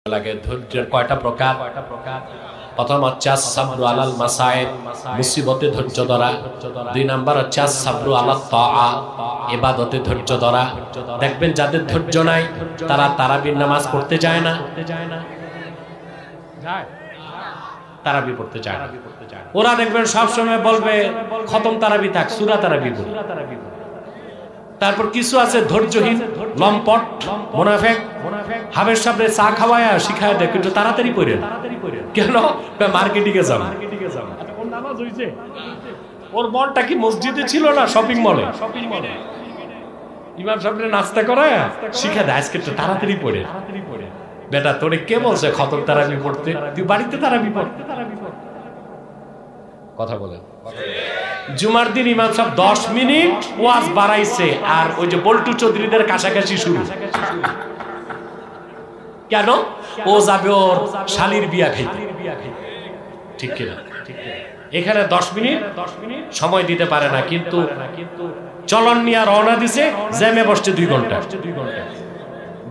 লাগে ধৈর্যের কয়টা প্রকার? প্রথম হচ্ছে আস-সাবরু আলাল মাসায়েব, মুসিবতে ধৈর্য ধরা। দুই নাম্বার হচ্ছে আস-সাবরু আলাত তাআ, ইবাদতে ধৈর্য ধরা। দেখবেন যাদের ধৈর্য নাই তারা তারাবির নামাজ পড়তে যায় না, তারাবি পড়তে যায় না। ওরা দেখবেন সব সময় বলবে খতম তারাবি থাক, সূরা তারাবি পড়ি। তারপর কিছু আছে ধৈর্যহীন, লম্পট, মুনাফিক, হাবের সামনে চা খাওয়ায় শিখায় দেয় কিন্তু তাড়াতাড়ি পড়ে না। কেন? মার্কেটিং এ যাবে। ওর নামাজ হইছে, ওর মনটা কি মসজিদে ছিল না শপিং মলে? ইমাম সাহেব নাস্তা করে শিখা দেয় আজকে তো তাড়াতাড়ি পড়ে। বেটা তোরে কে বলছে খতম তারাবি পড়তে? তুই বাড়িতে তারাবি পড়। কথা বলেন। জুমার দিন ইমাম সাহেব 10 মিনিট ওয়াজ বাড়াইছে আর ওই যে বল্টু চৌধুরীদের কাছাকাছি শুরু। কেন? ও যাবে ওর শালির বিয়া খাইতে। ঠিক কিনা? এখানে 10 মিনিট সময় দিতে পারে না, কিন্তু চলন নিয়ে রওনা দিছে, জ্যামে বসছে 2 ঘন্টা।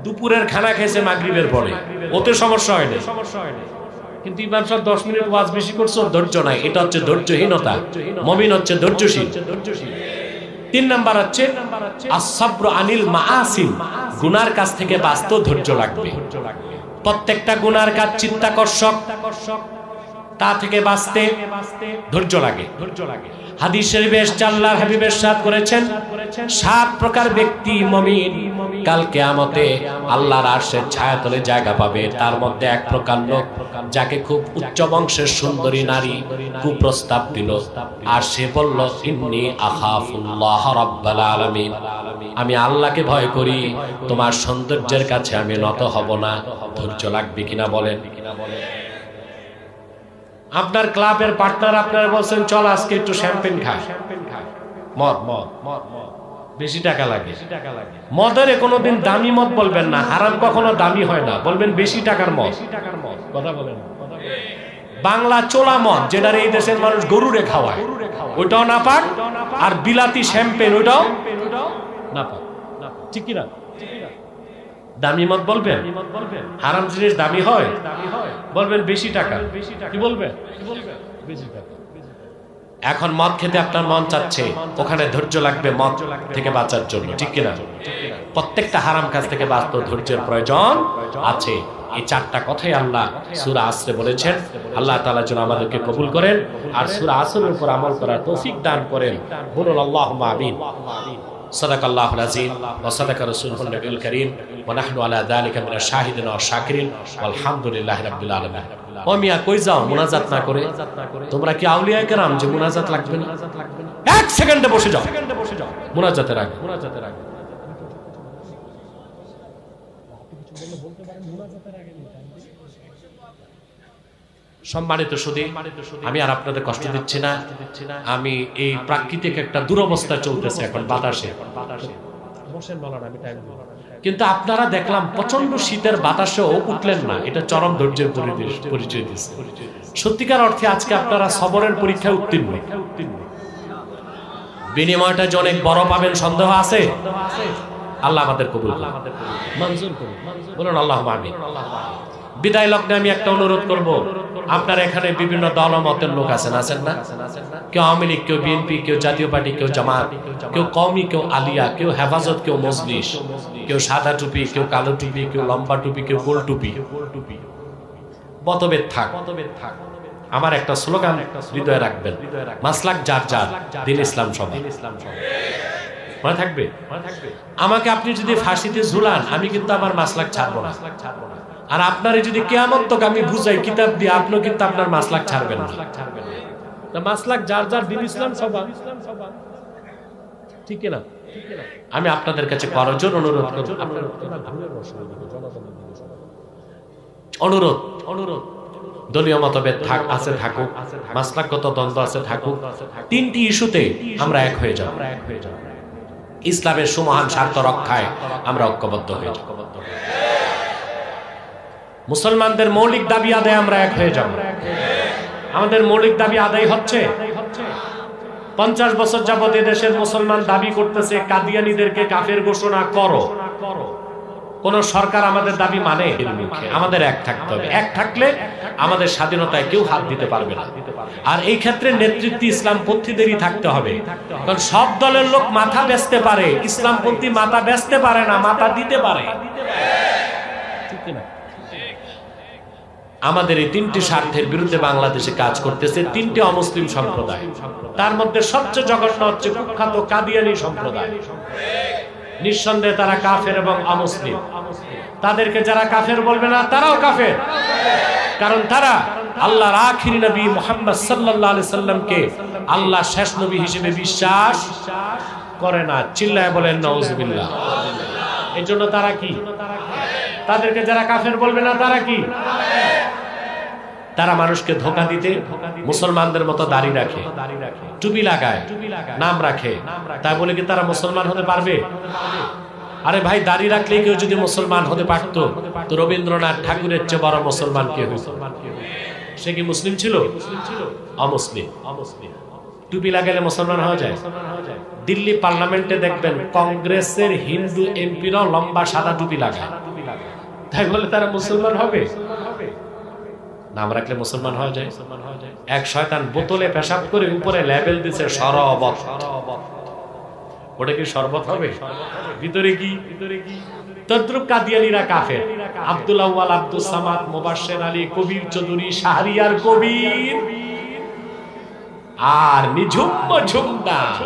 দুপুরের খানা খাইছে মাগরিবের পরে, ওতে সমস্যা হয় না। কিন্তু ইমাম সাহেব 10 মিনিট ওয়াজ বেশি করছে, ধৈর্য নাই। এটা হচ্ছে ধৈর্যহীনতা। মুমিন হচ্ছে ধৈর্যশীল। 3 নাম্বার হচ্ছে আস-সাবরু আনিল মাআসি, গুনার কাছ থেকে বাঁচতে ধৈর্য লাগবে। প্রত্যেকটা গুনার কাজ চিত্তাকর্ষক, তা থেকে বাঁচতে ধৈর্য লাগে। হাদিস শরীফে আল্লাহর হাবিব ইরশাদ করেছেন 7 প্রকার ব্যক্তি মুমিন কাল কিয়ামতে আল্লাহর আরশের ছায়াতলে জায়গা পাবে। তার মধ্যে 1 প্রকার লোক যাকে খুব উচ্চ বংশের সুন্দরী নারী কুপ্রস্তাব দিল, আর সে বলল ইন্নী আখাফুল্লাহ রাব্বাল আলামিন, আমি আল্লাহকে ভয় করি, তোমার সৌন্দর্যের কাছে আমি নত হব না। ধৈর্য লাগবে কিনা বলেন? আপনার ক্লাবের পার্টনার আপনারা বলছেন চল আজকে একটু শ্যাম্পেন খাই, মদ বেশি টাকা লাগে। মদের কোনোদিন দামি মদ বলবেন না, হারাম কখনো দামি হয় না, বলবেন বেশি টাকার মদ। কথা বলেন। বাংলা চোলা মদ যেটা এই দেশের মানুষ গরুরে খাওয়ায়, ওইটাও না পাক। আর বিলাতি শ্যাম্পেন ওইটাও না পাক। ঠিক কিনা? দামি মদ বলবেন, হারাম জিনিস দামি হয় বলবেন বেশি টাকা। কি বলবেন? বেশি টাকা। এখন মদ খেতে আপনার মন চাচ্ছে, ওখানে ধৈর্য লাগবে মদ থেকে বাঁচার জন্য। ঠিক কিনা? প্রত্যেকটা হারাম কাজ থেকে বাঁচতে ধৈর্যের প্রয়োজন আছে। এই 4টা কথাই আল্লাহ সূরা আসরে বলেছেন। আল্লাহ তাআলা যেন আমাদেরকে কবুল করেন আর সূরা আসরের উপর আমল করার তৌফিক দান করেন। বলুন আল্লাহুম্মা আমিন। সাদাকাল্লাহুল আযীম ওয়া সাদাকা রাসূলুহুন নবিয়ুল কারীম ওয়া নাহনু আলা যালিকা মিনাশ শাহিদিন ওয়া শাকিরিন ওয়ালহামদুলিল্লাহি রাব্বিল আলামিন। ও মিয়া কই যাও মুনাজাত না করে? তোমরা কি আউলিয়া কেরাম যে মুনাজাত লাগবে না? 1 সেকেন্ডে বসে যাও, মুনাজাতের আগে। সম্মানিত সুধী, আমি আর আপনাদের কষ্ট দিচ্ছি না। আমি এই প্রাকৃতিক একটা দুরবস্থা চলতেছে এখন বাতাসে, কিন্তু আপনারা দেখলাম প্রচন্ড শীতের বাতাসেও উঠলেন না। এটা চরম ধৈর্যের পরিচয় দিচ্ছে। সত্যিকার অর্থে আজকে আপনারা সবরের পরীক্ষায় উত্তীর্ণ। বিনিময়টা যে অনেক বড় পাবেন সন্দেহ আছে। আল্লাহ আমাদের কবুল মঞ্জুর করুন। বলুন আল্লাহুম্মা আমিন। বিদায় লগ্নে আমি একটা অনুরোধ করব, আপনার এখানে বিভিন্ন দল ও মতের লোক আছেন না? কেউ আওয়ামী লীগ, কেউ বিএনপি, কেউ জাতীয় পার্টি, কেউ জামাত, কেউ কওমি, কেউ আলিয়া, কেউ হেফাজত, কেউ মজলিস, কেউ সাদা টুপি, কেউ কালো টুপি, কেউ লম্বা টুপি, কেউ গোল টুপি। মতভেদ থাক, আমার একটা স্লোগান হৃদয়ে রাখবেন, মাসলাক যার যার, দিন ইসলাম সবার। মনে থাকবে? আমাকে আপনি যদি ফাঁসিতে ঝুলান, আমি কিন্তু আমার মাসলাক ছাড়বো না। আর আপনারে যদি কিয়ামত তক আমি বুঝাই কিতাব দিয়ে, আপনিও কিন্তু আপনার মাসলাক ছাড়বেন না। মাসলাক যার যার, দিন ইসলাম সবার। ঠিক না? আমি আপনাদের কাছে করজোর অনুরোধ করব, অনুরোধ দলীয় মতভেদ থাক আছে থাকুক, মাসলাকগত দ্বন্দ্ব আছে থাকুক, 3টি ইস্যুতে আমরা এক হয়ে যাব। ইসলামের সুমহান স্বার্থ রক্ষায় আমরা ঐক্যবদ্ধ হয়ে যাব। মুসলমানদের মৌলিক দাবি আদায় আমরা এক হয়ে যাব। আমাদের মৌলিক দাবি আদায় হচ্ছে। 50 বছর যাবত দেশের মুসলমান দাবি করতেছে কাদিয়ানীদেরকে কাফের ঘোষণা করো। কোন সরকার আমাদের দাবি মানে এর মুখে, আমাদের এক থাকতে হবে। এক থাকলে আমাদের স্বাধীনতায় কেউ হাত দিতে পারবে না। আর এই ক্ষেত্রে নেতৃত্বে ইসলামপন্থীদেরই থাকতে হবে, কারণ সব দলের লোক মাথা বেচতে পারে, ইসলামপন্থী মাথা বেচতে পারে না, মাথা দিতে পারে। আমাদের এই তিনটি স্বার্থের বিরুদ্ধে বাংলাদেশে কাজ করতেছে তিনটি অমুসলিম সম্প্রদায়। তার মধ্যে সবচেয়ে জঘন্য হচ্ছে কুখ্যাত কাদিয়ানী সম্প্রদায়। নিঃসন্দেহে তারা কাফের এবং অমুসলিম। তাদেরকে যারা কাফের বলবে না, তারাও কাফের, কারণ তারা আল্লাহর আখিরি নবী মুহাম্মদ সাল্লাল্লাহু আলাইহি সাল্লামকে আল্লাহ শেষ নবী হিসেবে বিশ্বাস করে না। চিল্লায় বলেন নাউজুবিল্লাহ। এই জন্য তারা কি? তাদেরকে যারা কাফের বলবে না, তারা কি? তারা মানুষকে ধোঁকা দিতে মুসলমানদের মতো দাড়ি রাখে, টুপি লাগায়, নাম রাখে। তাই বলে কি তারা মুসলমান হতে পারবে? আরে ভাই, দাড়ি রাখলে কেউ যদি মুসলমান হতে পারত, তো রবীন্দ্রনাথ ঠাকুরের চেয়ে বড় মুসলমান কে হইত? সে কি মুসলিম ছিল? অমুসলিম। টুপি লাগালে মুসলমান হওয়া যায়? দিল্লি পার্লামেন্টে দেখবেন কংগ্রেসের হিন্দু এমপিরাও লম্বা সাদা টুপি লাগায়। তাই বলে তারা মুসলমান হবে? নাম রাখলে মুসলমান হওয়া যায়? এক শয়তান বোতলে পেশাব করে উপরে লেবেল দিছে শরবত। ওটা কি শরবত হবে? ভিতরে কি? তদ্রুপ কাদিয়ানীরা কাফের। আব্দুল আউয়াল, আব্দুল সামাদ, মুবাশশির আলী, কবির চৌধুরী, শাহরিয়ার কবির আর নিঝুম মজুমদার,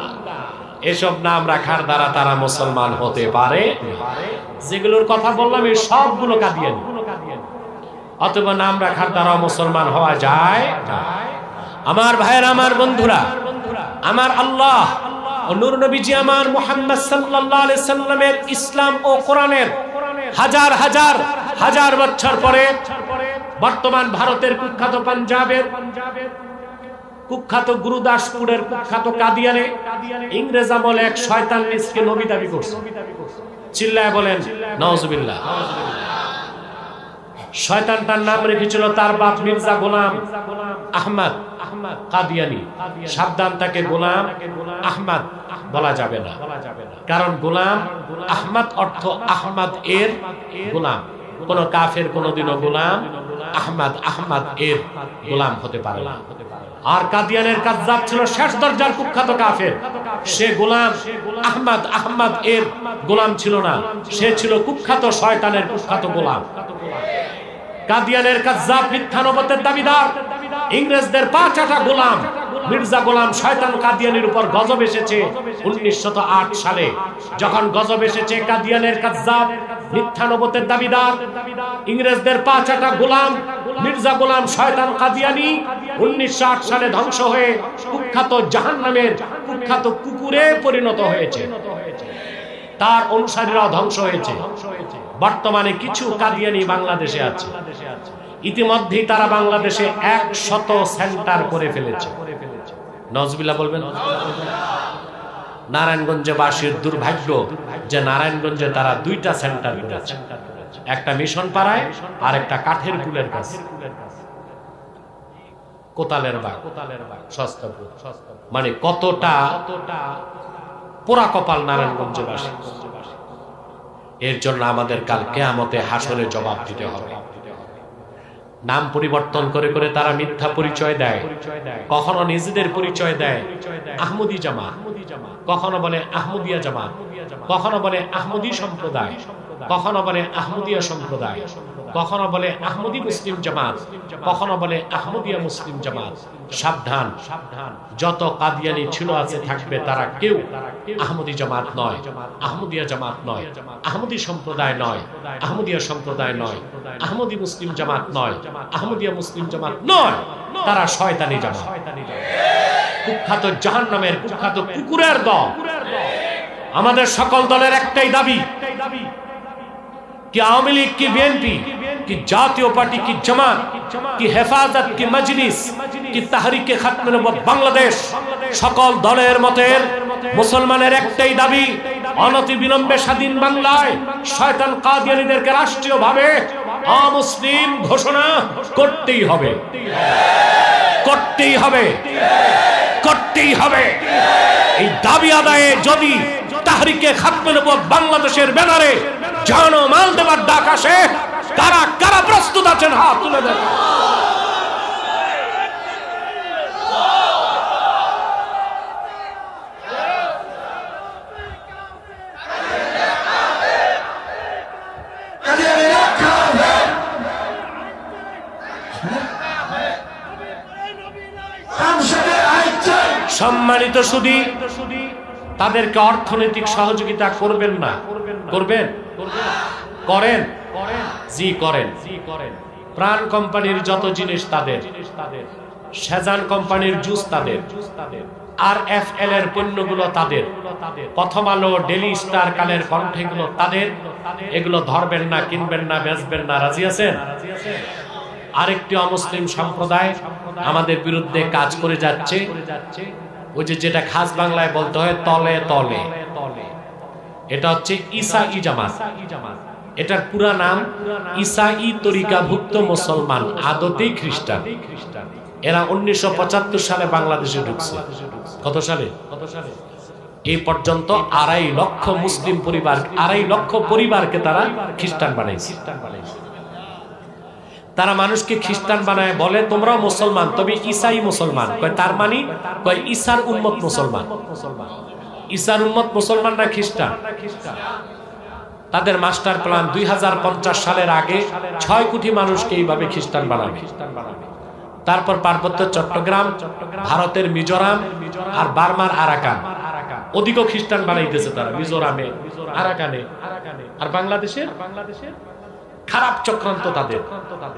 এসব নাম রাখার দ্বারা তারা মুসলমান হতে পারে। যেগুলোর কথা বললাম এই সবগুলো কাদিয়ানী। অথবা নাম রাখার দ্বারা মুসলমান হওয়া যায়। আমার ভাইয়েরা, আমার বন্ধুরা, আমার আল্লাহ ও নূর নবীজি আমার মুহাম্মদ সাল্লাল্লাহু আলাইহি সাল্লামের ইসলাম ও কোরআনের হাজার হাজার হাজার বছর পরে বর্তমান ভারতের কুখ্যাত পাঞ্জাবের কুখ্যাত গুরুদাসপুরের কুখ্যাত কাদিয়ানে ইংরেজ আমলে এক শয়তান নিজকে নবী দাবি করছে। চিল্লায় বলেন নাউজুবিল্লাহ। শয়তানটার নাম রেখেছিল তার বাপ মির্জা গোলাম আহমদ কাদিয়ানী। সাবধান, তাকে গোলাম আহমদ বলা যাবে না, কারণ গোলাম আহমদ অর্থ আহমদ এর গোলাম। কোন কাফের কোনদিনও গোলাম আহমদ এর গোলাম হতে পারে না। আর কাদিয়ানের কাযযাব ছিল শেষ দরজার কুখ্যাত কাফের। সে গোলাম আহমদ এর গোলাম ছিল না, সে ছিল কুখ্যাত শয়তানের কুখ্যাত গোলাম। কাদিয়ানের কাযযাব মিথ্যা নবুয়তের দাবিদার, ইংরেজদের পা চাটা গোলাম মির্জা গোলাম শয়তান কাদিয়ানির উপর গজব এসেছে 1908 সালে। যখন গজব এসেছে, কাদিয়ানের কাযযাব মিথ্যা নবুয়তের দাবিদার, ইংরেজদের পা চাটা গোলাম মির্জা গোলাম শয়তান কাদিয়ানি 1908 সালে ধ্বংস হয়ে কুখ্যাত জাহান্নামের কুখ্যাত কুকুরে পরিণত হয়েছে। তার অনুসারীরাও ধ্বংস হয়েছে। বর্তমানে কিছু কাদিয়ানি বাংলাদেশে আছে। ইতিমধ্যেই তারা বাংলাদেশে 100 সেন্টার করে ফেলেছে। নাউজুবিল্লাহ বলবেন। নারায়ণগঞ্জে বাসীর দুর্ভাগ্য যে নারায়ণগঞ্জে তারা 2টা সেন্টার করেছে, একটা মিশন পাড়ায় আর একটা কাঠের পুলের কাছে, কোতালের বাগ সস্তাপুর। মানে কতটা পোড়া কপাল নারায়ণগঞ্জে বাসী। এর জন্য আমাদের কাল কিয়ামতে হাসরে জবাব দিতে হবে। নাম পরিবর্তন করে করে তারা মিথ্যা পরিচয় দেয়। কখনো নিজেদের পরিচয় দেয় আহমদি জামাত, কখনো বলে আহমদিয়া জামাত, কখনো বলে আহমদি সম্প্রদায়, কখনো বলে আহমদিয়া সম্প্রদায়, কখনো বলে আহমদি মুসলিম জামাত, কখনো বলে আহমদিয়া মুসলিম জামাত। সাবধান, যত কাদিয়ানি ছিল আছে থাকবে, তারা কেউ আহমদি জামাত নয়, আহমদিয়া জামাত নয়, আহমদি সম্প্রদায় নয়, আহমদিয়া সম্প্রদায় নয়, আহমদি মুসলিম জামাত নয়, আহমদিয়া মুসলিম জামাত নয়। তারা শয়তানি জামাত, কুখ্যাত জাহান্নামের কুখ্যাত কুকুরের দল। আমাদের সকল দলের একটাই দাবি, कि आवामी लीग की बीएनपी की जातीय पार्टी की जमात की हेफाजत की मजलिस की तहरीक खत्म नबुव्वत बांग्लादेश सकल दलेर मतेर मुसलमानेर एकटाई दाबी अनति बिलम्बे स्वाधीन बांगलाय शयतान कादियानीदेरके राष्ट्रीयभावे अमुसलिम घोषणा करतेई होबे, करतेई होबे, करतेई होबे। এই দাবি আদায়ে যদি তাহরিকে খাতমে নবুওয়াত বাংলাদেশের ব্যানারে জান ও মাল দেবার ডাক আসে, কারা কারা প্রস্তুত আছেন হাত তুলে দেন। সম্মানিত সুধী, তাদেরকে অর্থনৈতিক সহযোগিতা করবেন না? করবেন? করেন? জি করেন। প্রাণ কোম্পানির যত জিনিস তাদের, সেজান কোম্পানির জুস তাদের, RFL এর পণ্যগুলো তাদের, প্রথম আলো, ডেলি স্টার, কালের কণ্ঠেগুলো তাদের। এগুলো ধরবেন না, কিনবেন না, বেচবেন না। রাজি আছেন? আরেকটি অমুসলিম সম্প্রদায় আমাদের বিরুদ্ধে কাজ করে যাচ্ছে, ওই যে যেটা খাস বাংলায় বলতে হয় তলে তলে। এটা হচ্ছে ঈসাই জামাত। এটার পুরা নাম ঈসাই তরিকাভুক্ত মুসলমান, আদতেই খ্রিস্টান। এরা 1975 সালে বাংলাদেশে ঢুকছে। কত সালে? এই পর্যন্ত 2.5 লক্ষ মুসলিম পরিবার, 2.5 লক্ষ পরিবারকে তারা খ্রিস্টান বানাইছে। তারা মানুষকে খ্রিস্টান বানায়, বলে তোমরাও মুসলমান, তবে ঈসাই মুসলমান। কয় তার মানে? কয় ঈসার উম্মত মুসলমান। ঈসার উম্মত মুসলমান না খ্রিস্টান? তাদের মাস্টার প্ল্যান 2050 সালের আগে 6 কোটি মানুষকে এইভাবে খ্রিস্টান বানাবে। তারপর পার্বত্য চট্টগ্রাম, ভারতের মিজোরাম আর বার্মার আরাকান, অধিক খ্রিস্টান বানাইতেছে তারা মিজোরামে, আরাকানে। আর বাংলাদেশের খারাপ চক্রান্ত তাদের।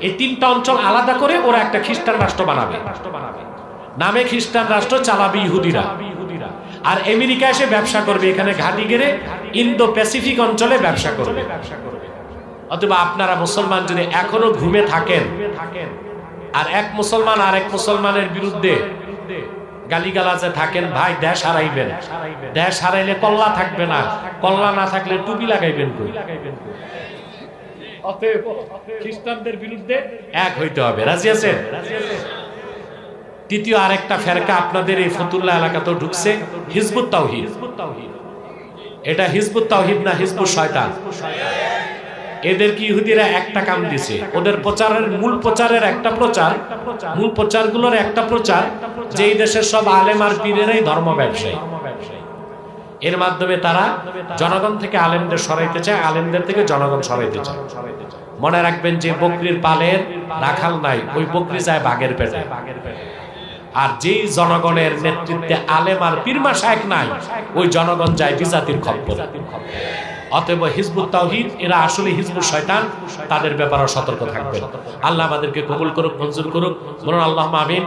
এই 3টা অঞ্চল আলাদা করে ওরা একটা খ্রিস্টান রাষ্ট্র বানাবে, নামে খ্রিস্টান রাষ্ট্র চালাবে ইহুদিরা। আর আমেরিকা এসে ব্যবসা করবে, এখানে ঘাঁটি গেড়ে ইন্দো প্যাসিফিক অঞ্চলে ব্যবসা করবে। অথবা আপনারা মুসলমান যদি এখনো ঘুমে থাকেন আর এক মুসলমান আর এক মুসলমানের বিরুদ্ধে গালিগালাজে থাকেন, ভাই দেশ হারাইবেন। দেশ হারাইলে কল্লা থাকবে না, কল্লা না থাকলে টুপি লাগাইবেন কই? অতএব খ্রিস্টানদের বিরুদ্ধে এক হইতে হবে। রাজি আছেন? তৃতীয় আরেকটা ফেরকা আপনাদের এই ফতুল্লাহ এলাকাতেও ঢুকছে, হিজবুত তাওহীদ। এটা হিজবুত তাওহীদ না হিজবুত শয়তান। এদের কি ইহুদিরা একটা কাম দিছে, ওদের প্রচারের মূল প্রচারগুলোর একটা প্রচার যে এই দেশের সব আলেম আর পীরেরাই ধর্ম ব্যবসায়ী। এর মাধ্যমে তারা জনগণ থেকে আলেমদের সরাইতে চায়, আলেমদের থেকে জনগণ সরাইতে চায়। মনে রাখবেন যে বকরির পালের রাখাল নাই, ওই বকরি যায় বাঘের পেটে। আর যেই জনগণের নেতৃত্বে আলেম আর পীর মাশায়েখ নাই, ওই জনগণ যায় বিজাতির খপ্পরে। অতএব হিজবুত তাওহীদ এরা আসলে হিজবুত শয়তান, তাদের ব্যাপারে সতর্ক থাকবেন। আল্লাহ আমাদেরকে কবুল করুক, মঞ্জুর করুক, বলুন আল্লাহুম্মা আমিন।